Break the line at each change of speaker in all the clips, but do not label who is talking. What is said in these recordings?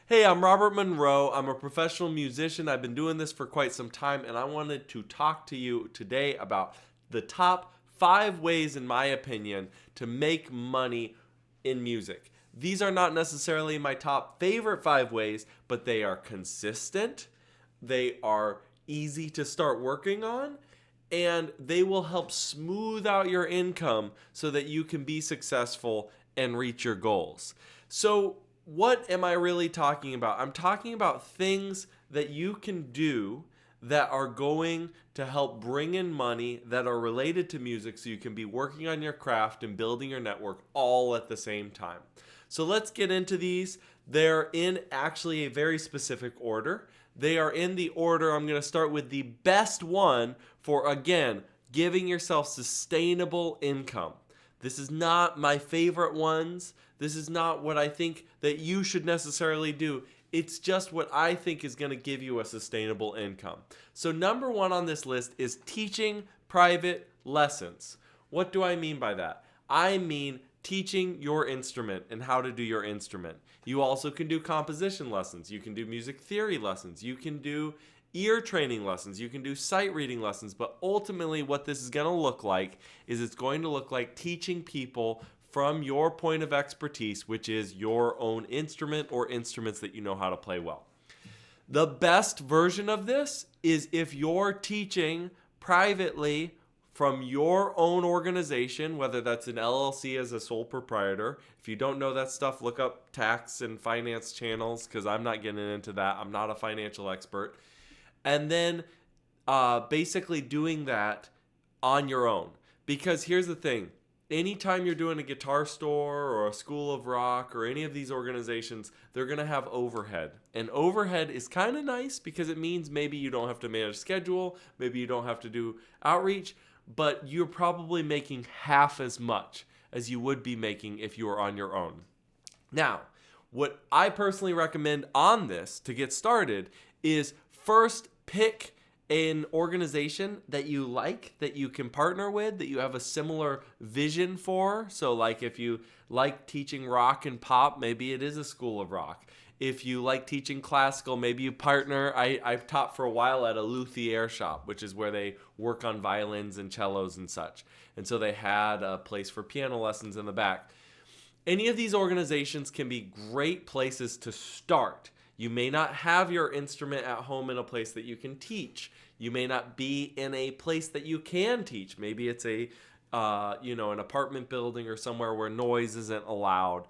Hey, I'm Robert Monroe. I'm a professional musician. I've been doing this for quite some time, and I wanted to talk to you today about the top 5 ways, in my opinion, to make money in music. These are not necessarily my top favorite 5 ways, but they are consistent, they are easy to start working on, and they will help smooth out your income so that you can be successful and reach your goals. So, what am I really talking about? I'm talking about things that you can do that are going to help bring in money that are related to music so you can be working on your craft and building your network all at the same time. So let's get into these. They're in actually a very specific order. They are in the order. I'm going to start with the best one for, again, giving yourself sustainable income. This is not my favorite ones. This is not what I think that you should necessarily do. It's just what I think is going to give you a sustainable income. So number one on this list is teaching private lessons. What do I mean by that? I mean teaching your instrument and how to do your instrument. You also can do composition lessons. You can do music theory lessons. You can do ear training lessons. You can do sight reading lessons. But ultimately what this is going to look like is it's going to look like teaching people from your point of expertise, which is your own instrument or instruments that you know how to play well. The best version of this is if you're teaching privately from your own organization, whether that's an LLC as a sole proprietor. If you don't know that stuff, look up tax and finance channels because I'm not getting into that. I'm not a financial expert. And then basically doing that on your own. Because here's the thing. Anytime you're doing a guitar store or a school of rock or any of these organizations, they're going to have overhead. And overhead is kind of nice because it means maybe you don't have to manage schedule, maybe you don't have to do outreach, but you're probably making half as much as you would be making if you were on your own. Now, what I personally recommend on this to get started is first pick an organization that you like, that you can partner with, that you have a similar vision for. So like if you like teaching rock and pop, maybe it is a school of rock. If you like teaching classical, maybe you partner. I've taught for a while at a luthier shop, which is where they work on violins and cellos and such. And so they had a place for piano lessons in the back. Any of these organizations can be great places to start. You may not have your instrument at home in a place that you can teach. You may not be in a place that you can teach. Maybe it's an apartment building or somewhere where noise isn't allowed.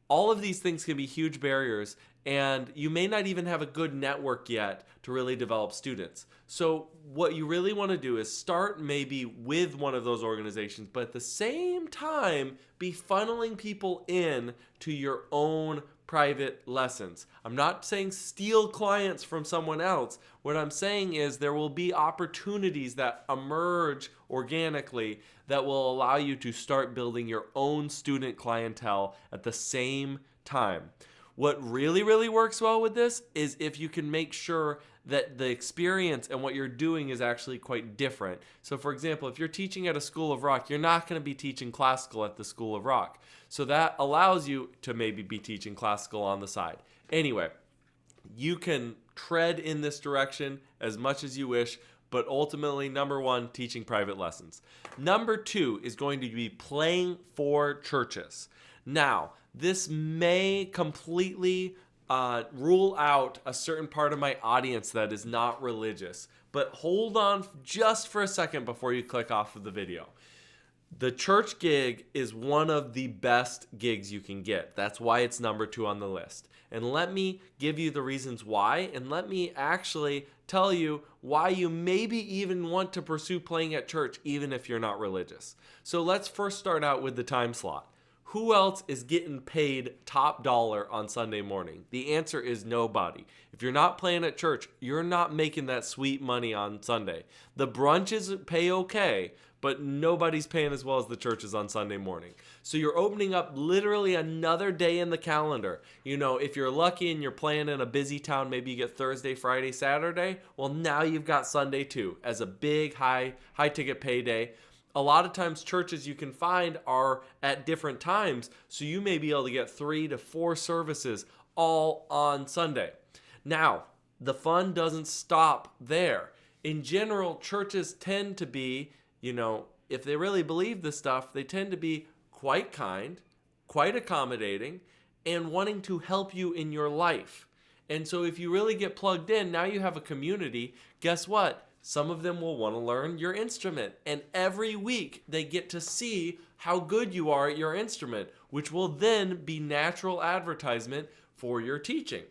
All of these things can be huge barriers, and you may not even have a good network yet to really develop students. So what you really want to do is start maybe with one of those organizations, but at the same time, be funneling people in to your own private lessons. I'm not saying steal clients from someone else. What I'm saying is there will be opportunities that emerge organically that will allow you to start building your own student clientele at the same time. What really, really works well with this is if you can make sure that the experience and what you're doing is actually quite different. So for example, if you're teaching at a school of rock, you're not going to be teaching classical at the school of rock. So that allows you to maybe be teaching classical on the side. Anyway, you can tread in this direction as much as you wish, but ultimately, number one, teaching private lessons. Number two is going to be playing for churches. Now, this may completely rule out a certain part of my audience that is not religious, but hold on just for a second before you click off of the video. The church gig is one of the best gigs you can get. That's why it's number 2 on the list. And let me give you the reasons why, and let me actually tell you why you maybe even want to pursue playing at church even if you're not religious. So let's first start out with the time slot. Who else is getting paid top dollar on Sunday morning? The answer is nobody. If you're not playing at church, you're not making that sweet money on Sunday. The brunches pay okay, but nobody's paying as well as the churches on Sunday morning. So you're opening up literally another day in the calendar. You know, if you're lucky and you're playing in a busy town, maybe you get Thursday, Friday, Saturday. Well, now you've got Sunday too as a big high ticket payday. A lot of times churches you can find are at different times, so you may be able to get 3 to 4 services all on Sunday. Now, the fun doesn't stop there. In general, churches tend to be, if they really believe this stuff, they tend to be quite kind, quite accommodating, and wanting to help you in your life. And so if you really get plugged in, now you have a community. Guess what? Some of them will want to learn your instrument. And every week they get to see how good you are at your instrument, which will then be natural advertisement for your teaching.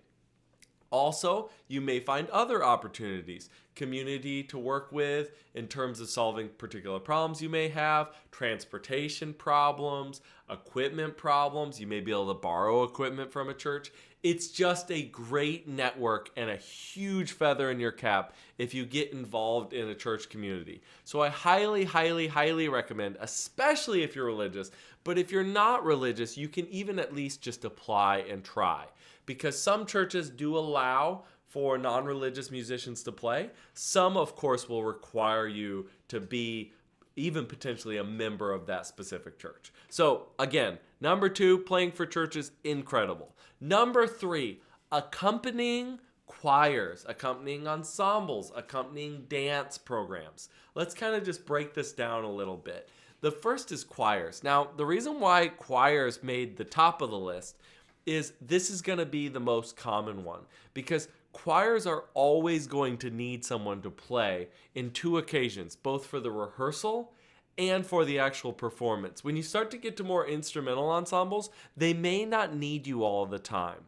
Also, you may find other opportunities, community to work with in terms of solving particular problems you may have, transportation problems, equipment problems. You may be able to borrow equipment from a church. It's just a great network and a huge feather in your cap if you get involved in a church community. So I highly, highly, highly recommend, especially if you're religious, but if you're not religious, you can even at least just apply and try. Because some churches do allow for non-religious musicians to play. Some, of course, will require you to be even potentially a member of that specific church. So again, number 2, playing for churches, incredible. Number 3, accompanying choirs, accompanying ensembles, accompanying dance programs. Let's kind of just break this down a little bit. The first is choirs. Now, the reason why choirs made the top of the list is this is going to be the most common one, because choirs are always going to need someone to play in 2 occasions, both for the rehearsal and for the actual performance. When you start to get to more instrumental ensembles, they may not need you all the time.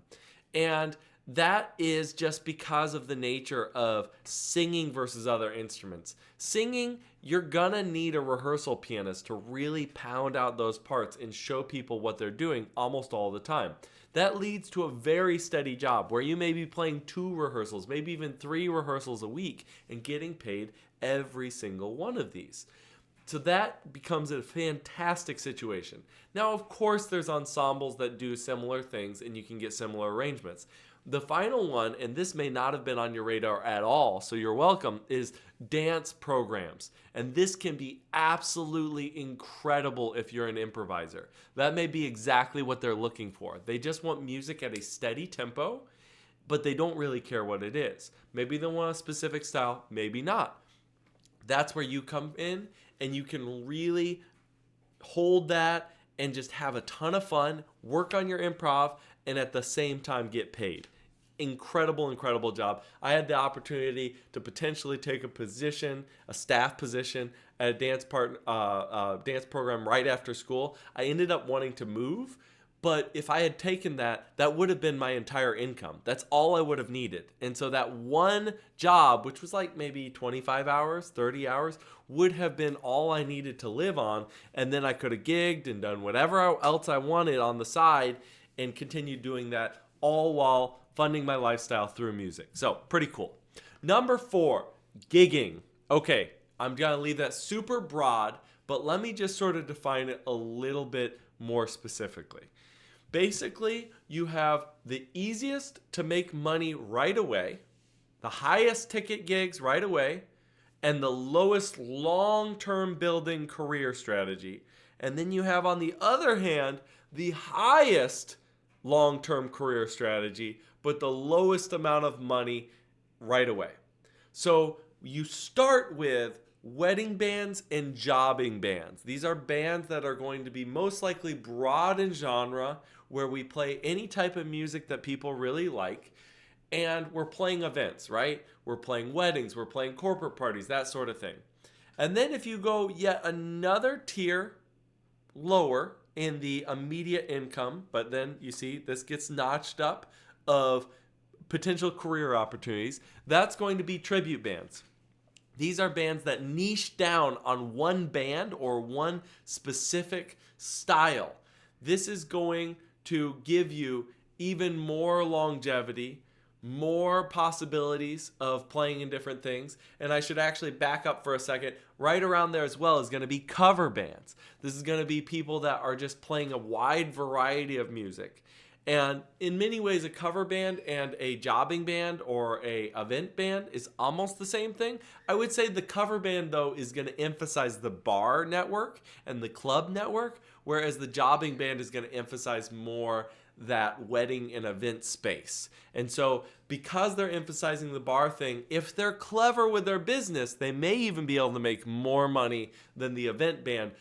And that is just because of the nature of singing versus other instruments. Singing, you're gonna need a rehearsal pianist to really pound out those parts and show people what they're doing almost all the time. That leads to a very steady job where you may be playing 2 rehearsals, maybe even 3 rehearsals a week and getting paid every single one of these. So that becomes a fantastic situation. Now, of course, there's ensembles that do similar things and you can get similar arrangements. The final one, and this may not have been on your radar at all, so you're welcome, is dance programs. And this can be absolutely incredible if you're an improviser. That may be exactly what they're looking for. They just want music at a steady tempo, but they don't really care what it is. Maybe they want a specific style, maybe not. That's where you come in and you can really hold that and just have a ton of fun, work on your improv, and at the same time get paid. Incredible, incredible job. I had the opportunity to potentially take a position, a staff position at a dance program right after school. I ended up wanting to move, but if I had taken that, that would have been my entire income. That's all I would have needed. And so that one job, which was like maybe 25 hours, 30 hours, would have been all I needed to live on. And then I could have gigged and done whatever else I wanted on the side and continued doing that, all while funding my lifestyle through music. So pretty cool. Number 4, gigging. Okay, I'm gonna leave that super broad, but let me just sort of define it a little bit more specifically. Basically, you have the easiest to make money right away, the highest ticket gigs right away, and the lowest long-term building career strategy. And then you have, on the other hand, the highest long-term career strategy, but the lowest amount of money right away. So you start with wedding bands and jobbing bands. These are bands that are going to be most likely broad in genre, where we play any type of music that people really like, and we're playing events, right? We're playing weddings, we're playing corporate parties, that sort of thing. And then if you go yet another tier lower in the immediate income, but then you see this gets notched up of potential career opportunities, that's going to be tribute bands. These are bands that niche down on one band or one specific style. This is going to give you even more longevity, more possibilities of playing in different things. And I should actually back up for a second. Right around there as well is going to be cover bands. This is going to be people that are just playing a wide variety of music. And in many ways, a cover band and a jobbing band or a event band is almost the same thing. I would say the cover band, though, is going to emphasize the bar network and the club network, whereas the jobbing band is going to emphasize more that wedding and event space. And so because they're emphasizing the bar thing, if they're clever with their business, they may even be able to make more money than the event band,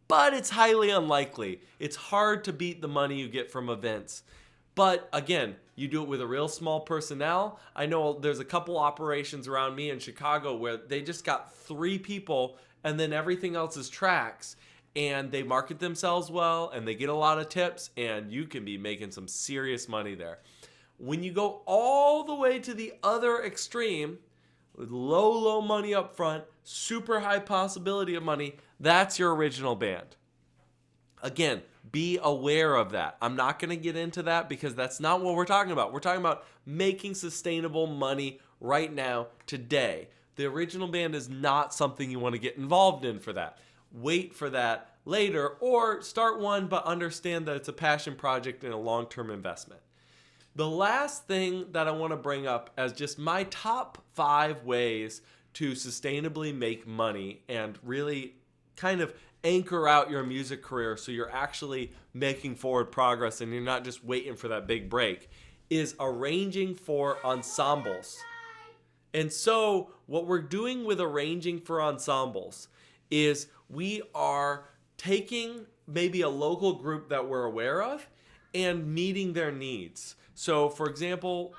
but it's highly unlikely. It's hard to beat the money you get from events. But again, you do it with a real small personnel. I know there's a couple operations around me in Chicago where they just got 3 people and then everything else is tracks, and they market themselves well and they get a lot of tips, and you can be making some serious money there. When you go all the way to the other extreme, with low money up front, super high possibility of money, that's your original band. Again, be aware of that. I'm not going to get into that because that's not what we're talking about. We're talking about making sustainable money right now, today. The original band is not something you want to get involved in for that. Wait for that later, or start one, but understand that it's a passion project and a long-term investment. The last thing that I want to bring up as just my top 5 ways to sustainably make money and really kind of anchor out your music career so you're actually making forward progress and you're not just waiting for that big break, is arranging for ensembles. And so what we're doing with arranging for ensembles is we are taking maybe a local group that we're aware of and meeting their needs. So for example,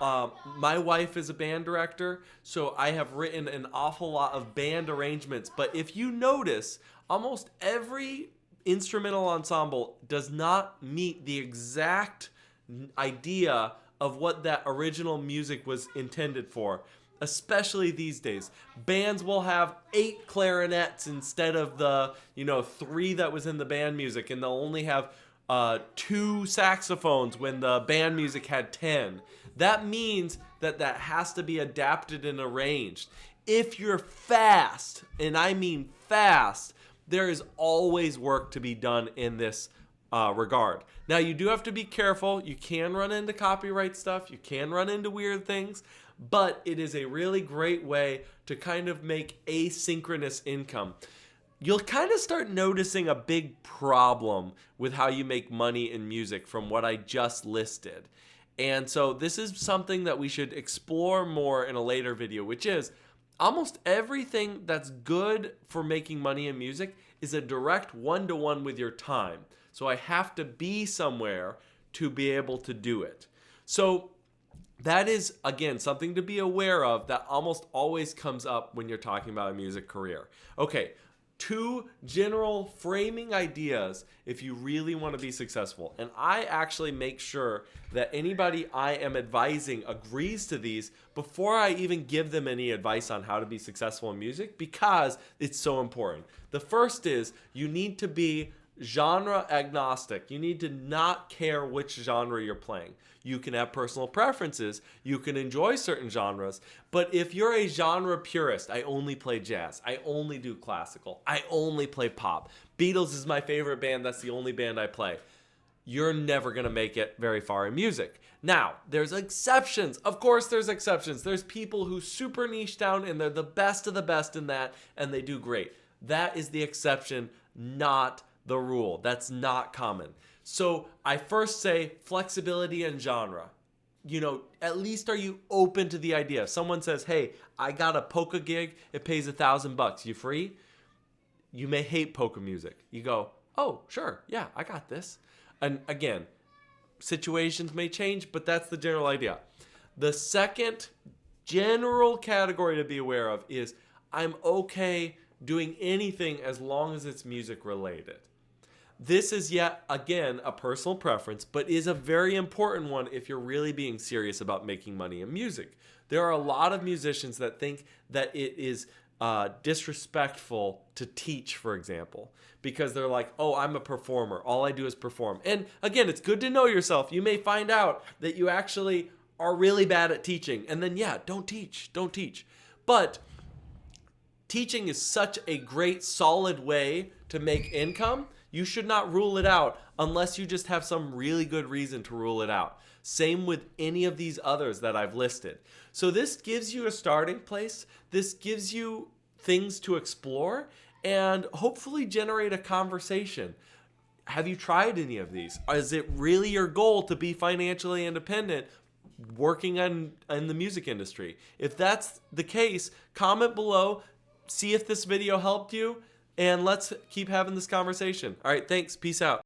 my wife is a band director, so I have written an awful lot of band arrangements. But if you notice, almost every instrumental ensemble does not meet the exact idea of what that original music was intended for. Especially these days, bands will have 8 clarinets instead of the 3 that was in the band music, and they'll only have 2 saxophones when the band music had 10. That means that has to be adapted and arranged. If you're fast, and I mean fast, there is always work to be done in this regard. Now, you do have to be careful. You can run into copyright stuff. You can run into weird things. But it is a really great way to kind of make asynchronous income. You'll kind of start noticing a big problem with how you make money in music from what I just listed. And so this is something that we should explore more in a later video, which is almost everything that's good for making money in music is a direct one-to-one with your time. So I have to be somewhere to be able to do it. So that is, again, something to be aware of that almost always comes up when you're talking about a music career. Okay, 2 general framing ideas if you really want to be successful. And I actually make sure that anybody I am advising agrees to these before I even give them any advice on how to be successful in music, because it's so important. The first is you need to be genre agnostic. You need to not care which genre you're playing. You can have personal preferences. You can enjoy certain genres. But if you're a genre purist, I only play jazz. I only do classical. I only play pop. Beatles is my favorite band. That's the only band I play. You're never going to make it very far in music. Now, there's exceptions. Of course, there's exceptions. There's people who super niche down and they're the best of the best in that, and they do great. That is the exception, not the rule. That's not common. So I first say flexibility and genre. At least are you open to the idea? If someone says, hey, I got a polka gig, it pays $1,000, you free? You may hate polka music. You go, oh, sure, yeah, I got this. And again, situations may change, but that's the general idea. The second general category to be aware of is I'm okay doing anything as long as it's music related. This is yet again a personal preference, but is a very important one if you're really being serious about making money in music. There are a lot of musicians that think that it is disrespectful to teach, for example, because they're like, oh, I'm a performer. All I do is perform. And again, it's good to know yourself. You may find out that you actually are really bad at teaching. And then, yeah, don't teach. But teaching is such a great, solid way to make income. You should not rule it out unless you just have some really good reason to rule it out. Same with any of these others that I've listed. So this gives you a starting place. This gives you things to explore and hopefully generate a conversation. Have you tried any of these? Is it really your goal to be financially independent working in the music industry? If that's the case, comment below, see if this video helped you, and let's keep having this conversation. All right, thanks. Peace out.